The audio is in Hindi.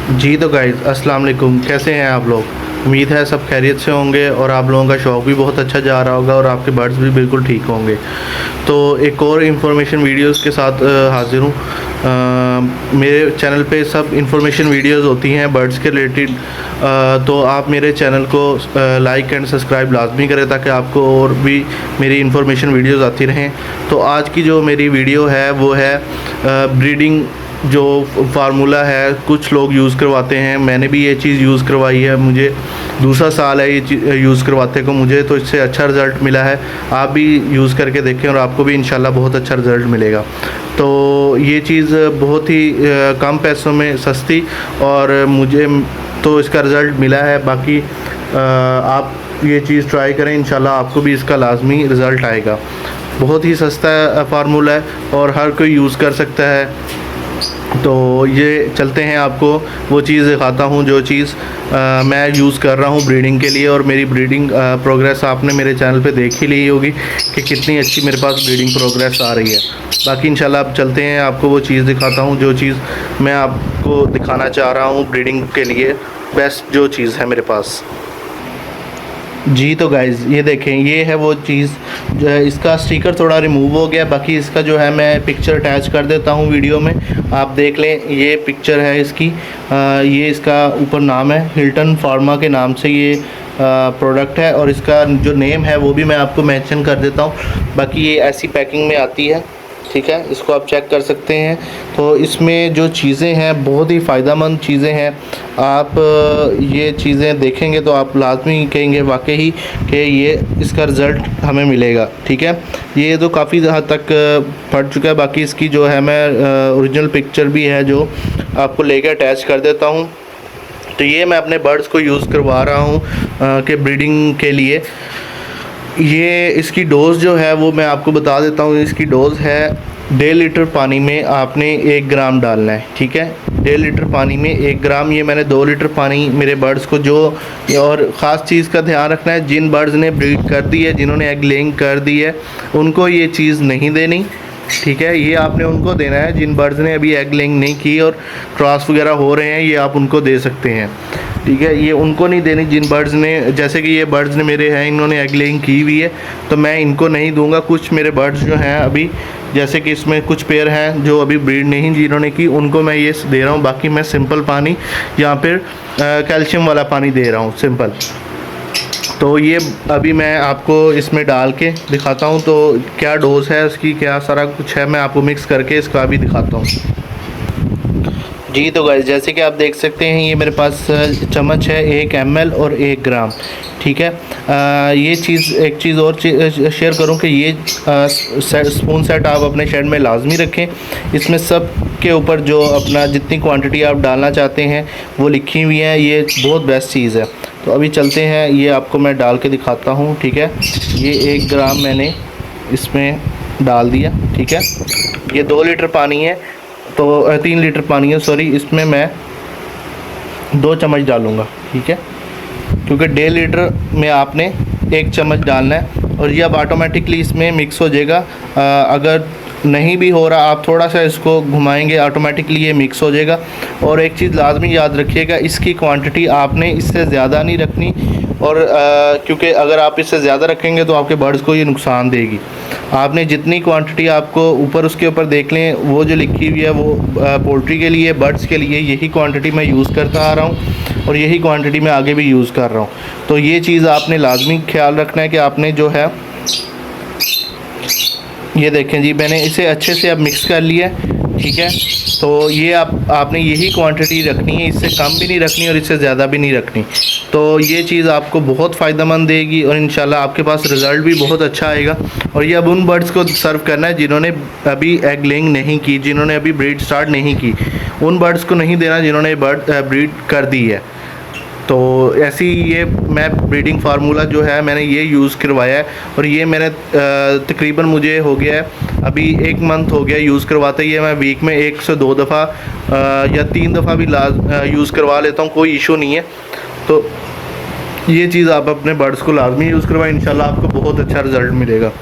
जी तो गाइज़ अस्सलाम वालेकुम, कैसे हैं आप लोग। उम्मीद है सब खैरियत से होंगे और आप लोगों का शौक़ भी बहुत अच्छा जा रहा होगा और आपके बर्ड्स भी बिल्कुल ठीक होंगे। तो एक और इन्फॉर्मेशन वीडियोस के साथ हाज़िर हूँ। मेरे चैनल पे सब इन्फॉर्मेशन वीडियोस होती हैं बर्ड्स के रिलेटेड। तो आप मेरे चैनल को लाइक एंड सब्सक्राइब लाजमी करें ताकि आपको और भी मेरी इन्फॉर्मेशन वीडियोस आती रहें। तो आज की जो मेरी वीडियो है वो है ब्रीडिंग जो फार्मूला है। कुछ लोग यूज़ करवाते हैं, मैंने भी ये चीज़ यूज़ करवाई है, मुझे दूसरा साल है ये यूज़ करवाते को मुझे, तो इससे अच्छा रिज़ल्ट मिला है। आप भी यूज़ करके देखें और आपको भी इंशाल्लाह बहुत अच्छा रिज़ल्ट मिलेगा। तो ये चीज़ बहुत ही कम पैसों में सस्ती और मुझे तो इसका रिज़ल्ट मिला है। बाकी आप ये चीज़ ट्राई करें, इंशाल्लाह आपको भी इसका लाजमी रिज़ल्ट आएगा। बहुत ही सस्ता फार्मूला है और हर कोई यूज़ कर सकता है। तो ये चलते हैं, आपको वो चीज़ दिखाता हूँ जो चीज़ मैं यूज़ कर रहा हूँ ब्रीडिंग के लिए। और मेरी ब्रीडिंग प्रोग्रेस आपने मेरे चैनल पे देख ही ली होगी कि कितनी अच्छी मेरे पास ब्रीडिंग प्रोग्रेस आ रही है। बाकी इंशाल्लाह आप चलते हैं, आपको वो चीज़ दिखाता हूँ जो चीज़ मैं आपको दिखाना चाह रहा हूँ ब्रीडिंग के लिए बेस्ट जो चीज़ है मेरे पास। जी तो गाइज़ ये देखें, ये है वो चीज़ जो है। इसका स्टिकर थोड़ा रिमूव हो गया, बाकी इसका जो है मैं पिक्चर अटैच कर देता हूँ वीडियो में, आप देख लें। ये पिक्चर है इसकी। ये इसका ऊपर नाम है, हिल्टन फार्मा के नाम से ये प्रोडक्ट है और इसका जो नेम है वो भी मैं आपको मेंशन कर देता हूँ। बाकी ये ऐसी पैकिंग में आती है, ठीक है, इसको आप चेक कर सकते हैं। तो इसमें जो चीज़ें हैं बहुत ही फ़ायदेमंद चीज़ें हैं। आप ये चीज़ें देखेंगे तो आप लाजमी कहेंगे वाकई कि ये इसका रिज़ल्ट हमें मिलेगा, ठीक है। ये तो काफ़ी हद तक पड़ चुका है। बाकी इसकी जो है मैं ओरिजिनल पिक्चर भी है जो आपको लेकर अटैच कर देता हूँ। तो ये मैं अपने बर्ड्स को यूज़ करवा रहा हूँ कि ब्रीडिंग के लिए। ये इसकी डोज़ जो है वो मैं आपको बता देता हूँ। इसकी डोज़ है 1.5 लीटर पानी में आपने 1 ग्राम डालना है, ठीक है। 1.5 लीटर पानी में 1 ग्राम। ये मैंने 2 लीटर पानी मेरे बर्ड्स को जो, और ख़ास चीज़ का ध्यान रखना है, जिन बर्ड्स ने ब्रीड कर दी है, जिन्होंने एग लेइंग कर दी है, उनको ये चीज़ नहीं देनी, ठीक है। ये आपने उनको देना है जिन बर्ड्स ने अभी एग लेइंग नहीं की और क्रॉस वगैरह हो रहे हैं, ये आप उनको दे सकते हैं, ठीक है। ये उनको नहीं देनी जिन बर्ड्स ने, जैसे कि ये बर्ड्स ने मेरे हैं, इन्होंने एग लेइंग की हुई है, तो मैं इनको नहीं दूंगा। कुछ मेरे बर्ड्स जो हैं अभी, जैसे कि इसमें कुछ पेयर हैं जो अभी ब्रीड नहीं जिन्होंने की, उनको मैं ये दे रहा हूँ। बाकी मैं सिंपल पानी या फिर कैल्शियम वाला पानी दे रहा हूँ, सिंपल। तो ये अभी मैं आपको इसमें डाल के दिखाता हूँ। तो क्या डोज़ है उसकी, क्या सारा कुछ है, मैं आपको मिक्स करके इसका भी दिखाता हूँ। जी तो गाइस जैसे कि आप देख सकते हैं, ये मेरे पास चम्मच है 1 ml और 1 ग्राम, ठीक है। ये चीज़, एक चीज़ और शेयर करूं कि ये स्पून सेट आप अपने शेड में लाजमी रखें। इसमें सब के ऊपर जो अपना जितनी क्वांटिटी आप डालना चाहते हैं वो लिखी हुई है। ये बहुत बेस्ट चीज़ है। तो अभी चलते हैं, ये आपको मैं डाल के दिखाता हूँ, ठीक है। ये 1 ग्राम मैंने इसमें डाल दिया, ठीक है। ये 2 लीटर पानी है, तो 3 लीटर पानी है, सॉरी। इसमें मैं 2 चम्मच डालूँगा, ठीक है, क्योंकि 1.5 लीटर में आपने 1 चम्मच डालना है और ये अब ऑटोमेटिकली इसमें मिक्स हो जाएगा। अगर नहीं भी हो रहा, आप थोड़ा सा इसको घुमाएंगे, ऑटोमेटिकली ये मिक्स हो जाएगा। और एक चीज़ लाजमी याद रखिएगा, इसकी क्वांटिटी आपने इससे ज़्यादा नहीं रखनी, और क्योंकि अगर आप इससे ज़्यादा रखेंगे तो आपके बर्ड्स को ये नुकसान देगी। आपने जितनी क्वांटिटी, आपको ऊपर उसके ऊपर देख लें, वो जो लिखी हुई है वो पोल्ट्री के लिए, बर्ड्स के लिए यही क्वांटिटी मैं यूज़ करता आ रहा हूँ और यही क्वांटिटी मैं आगे भी यूज़ कर रहा हूँ। तो ये चीज़ आपने लाजमी ख्याल रखना है कि आपने जो है, ये देखें जी, मैंने इसे अच्छे से अब मिक्स कर लिया, ठीक है। तो ये आपने यही क्वांटिटी रखनी है, इससे कम भी नहीं रखनी और इससे ज़्यादा भी नहीं रखनी। तो ये चीज़ आपको बहुत फ़ायदेमंद देगी और इंशाल्लाह आपके पास रिज़ल्ट भी बहुत अच्छा आएगा। और ये अब उन बर्ड्स को सर्व करना है जिन्होंने अभी एग लेइंग नहीं की, जिन्होंने अभी ब्रीड स्टार्ट नहीं की, उन बर्ड्स को नहीं देना जिन्होंने ब्रीड कर दी है। तो ऐसी ये मैं ब्रीडिंग फार्मूला जो है मैंने ये यूज़ करवाया है और ये मैंने तकरीबन मुझे हो गया है अभी 1 मंथ हो गया यूज़ करवाते। ये मैं वीक में 1 से 2 दफ़ा या 3 दफ़ा भी यूज़ करवा लेता हूँ, कोई इशू नहीं है। तो ये चीज़ आप अपने बर्ड्स को लाजमी यूज़ करवाएं, इंशाल्लाह आपको बहुत अच्छा रिज़ल्ट मिलेगा।